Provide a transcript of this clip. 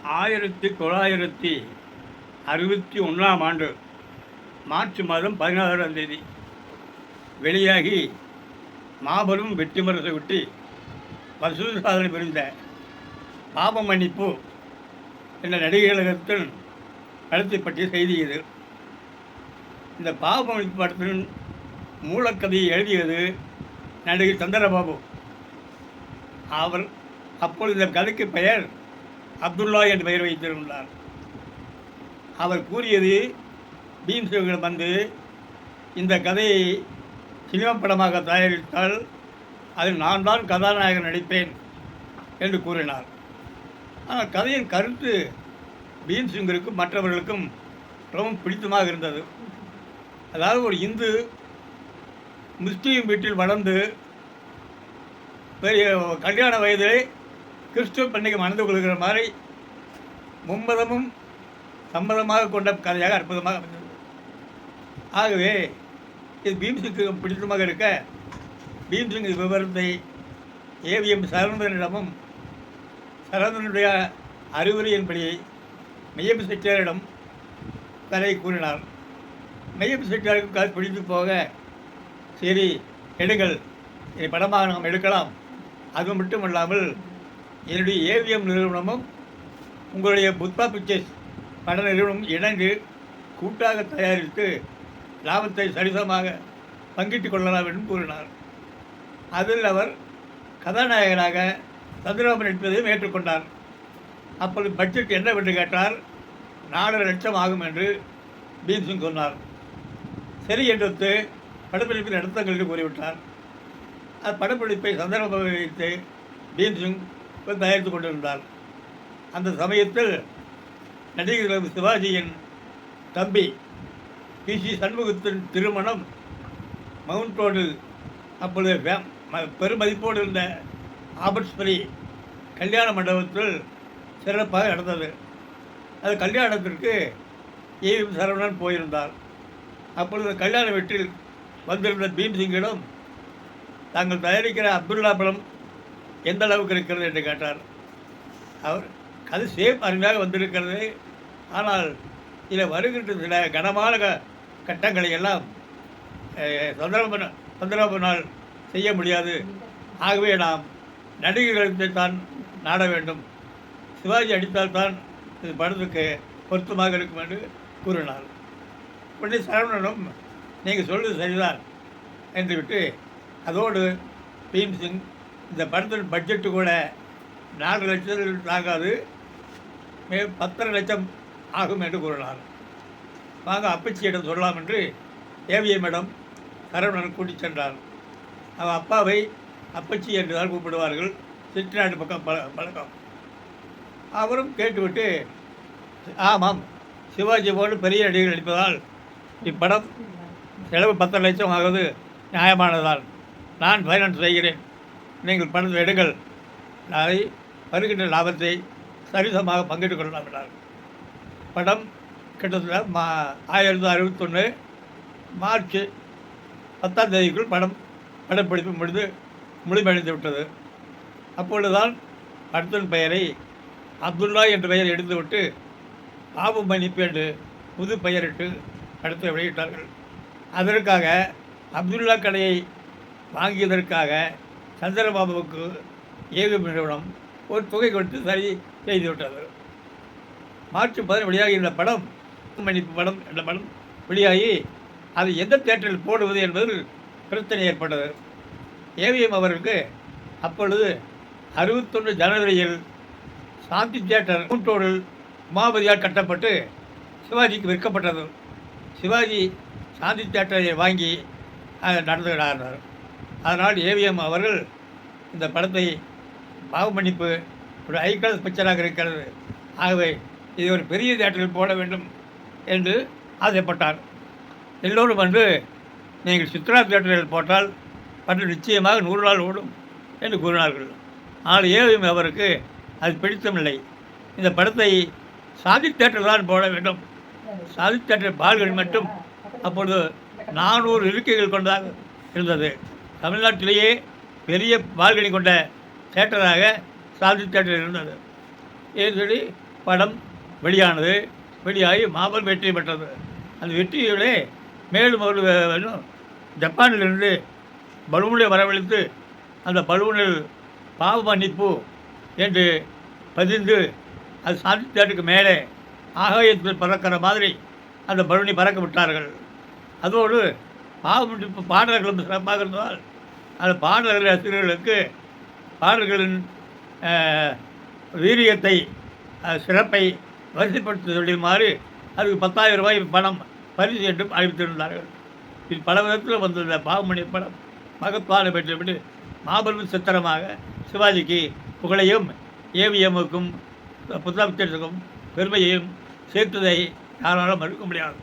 1961ஆம் ஆண்டு மார்ச் மாதம் 16ஆம் தேதி வெளியாகி மாபெரும் வெற்றி முரசை விட்டு வசூல் சாதனை புரிந்த பாப மன்னிப்பு என்ற நடிகர் கழகத்தின் படத்தை பற்றிய செய்தி இது. இந்த பாப மன்னிப்பு படத்தின் மூலக்கதையை எழுதியது நடிகர் சந்திரபாபு. அவர் அப்பொழுது இந்த கதைக்கு பெயர் அப்துல்லா என்று பெயர் வைத்திருந்தார். அவர் கூறியது பீம்சிங்கிடம் வந்து இந்த கதையை சினிமா படமாக தயாரித்தால் அதில் நான் தான் கதாநாயகன் நடிப்பேன் என்று கூறினார். ஆனால் கதையின் கருத்து பீம்சிங்கிற்கும் மற்றவர்களுக்கும் ரொம்ப பிடித்தமாக இருந்தது. அதாவது ஒரு இந்து முஸ்லீம் வீட்டில் வளர்ந்து பெரிய கல்யாண வயதிலே கிறிஸ்துவ பெண்ணுக்கு மணந்து கொள்கிற மாதிரி மும்மதமும் சம்மதமாக கொண்ட கதையாக அற்புதமாக அமைந்தது. ஆகவே இது பீம்சிங்க்கு பிடித்தமாக இருக்க பீம்சிங் விவரத்தை ஏவிஎம் சரவணனிடமும் சரவணனுடைய அறிவுரையின்படி மெய்யப்ப செட்டியாரிடம் கதையை கூறினார். மெய்யப்ப செட்டியாருக்கு கதை பிடித்து போக சரி எடுங்கள், இதை படமாக நாம் எடுக்கலாம், அது மட்டும் இல்லாமல் என்னுடைய ஏவிஎம் நிறுவனமும் உங்களுடைய புத்பா பிக்சர்ஸ் பட நிறுவனமும் இணைந்து கூட்டாக தயாரித்து லாபத்தை சரிசமமாக பங்கிட்டு கொள்ளலாம் என்று கூறினார். அதில் அவர் கதாநாயகனாக சந்திரபாபு நடிப்பதையும் ஏற்றுக்கொண்டார். அப்பொழுது பட்ஜெட் என்னவென்று கேட்டார். 4 லட்சம் ஆகும் என்று பீம்சிங் சொன்னார். சரி என்று படப்பிடிப்பில் நடத்துங்கள் என்று கூறிவிட்டார். அது படப்பிடிப்பை சந்திரபாபு வைத்து பீம்சிங் தயாரித்து கொண்டிருந்தார். அந்த சமயத்தில் நடிகர் சிவாஜியின் தம்பி பிசி சண்முகத்தின் திருமணம் மவுண்ட் ரோடு அப்பொழுது பெருமதிப்போடு இருந்த ஆபர்ட்ஸ்பரி கல்யாண மண்டபத்தில் சிறப்பாக நடந்தது. அது கல்யாணத்திற்கு ஏவிஎம் சரவணன் போயிருந்தார். அப்பொழுது கல்யாண வீட்டில் வந்திருந்த பீம்சிங்கிடம் தாங்கள் தயாரிக்கிற அப்துல்லா படம் எந்த அளவுக்கு இருக்கிறது என்று கேட்டார். அவர் அது சேம் அருமையாக வந்திருக்கிறது, ஆனால் இதில் வருகின்ற சில கனமான கட்டங்களை எல்லாம் சந்திரபாபுனால் செய்ய முடியாது. ஆகவே நாம் நடிகர்களை தான் நாட வேண்டும், சிவாஜி அடித்தால்தான் இது படத்துக்கு பொருத்தமாக இருக்கும் என்று கூறினார். உடனே சரவணனும் நீங்கள் சொல்வது சரிதான் என்று விட்டு அதோடு பீம்சிங் இந்த படத்தின் பட்ஜெட்டு கூட 4 லட்சத்தில் ஆகாது, 10.5 லட்சம் ஆகும் என்று கூறினார். வாங்க அப்பச்சியிடம் சொல்லலாம் என்று ஏவிஎம்மிடம் சரவணன் கூட்டிச் சென்றார். அவன் அப்பாவை அப்பச்சி என்று தான் கூப்பிடுவார்கள், சிட்டிநாட்டு பக்கம் பழக்கம். அவரும் கேட்டுவிட்டு ஆமாம், சிவாஜி போன்று பெரிய நடிகர்கள் நடிப்பதால் இப்படம் செலவு 10 லட்சம் ஆகுது, நியாயமானதால் நான் ஃபைனான்ஸ் செய்கிறேன், நீங்கள் பணத்தை எடுங்கள், அதை வருகின்ற லாபத்தை சரிசமாக பங்கிட்டுக் கொள்ளலாம் என்றார். படம் கிட்டத்தட்ட 1961 மார்ச் 10ஆம் தேதிக்குள் படப்பிடிப்பு முழுமையடைந்து விட்டது. அப்பொழுதுதான் படத்தின் பெயரை அப்துல்லா என்ற பெயர் எடுத்துவிட்டு பாபு மன்னிப்பு என்று புது பெயரிட்டு படத்தை வெளியிட்டார்கள். அதற்காக அப்துல்லா கடையை வாங்கியதற்காக சந்திரபாபுவுக்கு ஏவிஎம் நிறுவனம் ஒரு தொகை கொடுத்து சரி செய்துவிட்டது. மார்ச் 10 வெளியாகி இந்த படம் மன்னிப்பு படம் என்ற படம் வெளியாகி அது எந்த தியேட்டரில் போடுவது என்பதில் பிரச்சனை ஏற்பட்டது. ஏவிஎம் அவருக்கு அப்பொழுது 61 ஜனவரியில் சாந்தி தியேட்டர் கூட்டோடில் உமாபதியால் கட்டப்பட்டு சிவாஜிக்கு விற்கப்பட்டது. சிவாஜி சாந்தி தியேட்டரை வாங்கி நடந்துகிறார். அதனால் ஏவிஎம் அவர்கள் இந்த படத்தை பாவ மன்னிப்பு ஒரு ஹை கிளாஸ் பிக்சராக இருக்கிறது, ஆகவே இது ஒரு பெரிய தியேட்டரில் போட வேண்டும் என்று ஆசைப்பட்டார். எல்லோரும் வந்து நீங்கள் சித்ரா தியேட்டரில் போட்டால் படம் நிச்சயமாக 100 நாள் ஓடும் என்று கூறினார்கள். ஆனால் ஏவிஎம் அவருக்கு அது பிடித்தமில்லை. இந்த படத்தை சாதி தியேட்டர் தான் போட வேண்டும், சாதி தியேட்டர் பால்கள் மட்டும் அப்பொழுது 400 இருக்கைகள் கொண்டதாக இருந்தது. தமிழ்நாட்டிலேயே பெரிய பால்கனி கொண்ட தேட்டராக சாந்தி தேட்டர் இருந்தது. ஏன்னு சொல்லி படம் வெளியானது. வெளியாகி மாபெரும் வெற்றி பெற்றது. அந்த வெற்றியோடே மேலும் ஒரு ஜப்பானிலிருந்து பலூனை வரவழைத்து அந்த பலூனில் பாவ மன்னிப்பு என்று பதிந்து அது சாந்தி தேட்டருக்கு மேலே ஆகாயத்தில் பறக்கிற மாதிரி அந்த பலூனை பறக்க விட்டார்கள். அதோடு பாவ மன்னிப்பு பாடல்களும் சிறப்பாக இருந்ததால் அந்த பாடல்கள் ஆசிரியர்களுக்கு பாடல்களின் வீரியத்தை சிறப்பை வரிசைப்படுத்த சொல்லுமாறு அதுக்கு 10,000 ரூபாய் பணம் பரிசு என்றும் அறிவித்திருந்தார்கள். இது பல விதத்தில் வந்த பாவமணி படம் மகத்வான பெற்றபடி மாபெரும் சித்திரமாக சிவாஜிக்கு புகழையும் ஏவிஎம்முக்கும் புத்தகத்திற்கும் பெருமையையும் சேர்த்ததை யாராலும் மறுக்க முடியாது.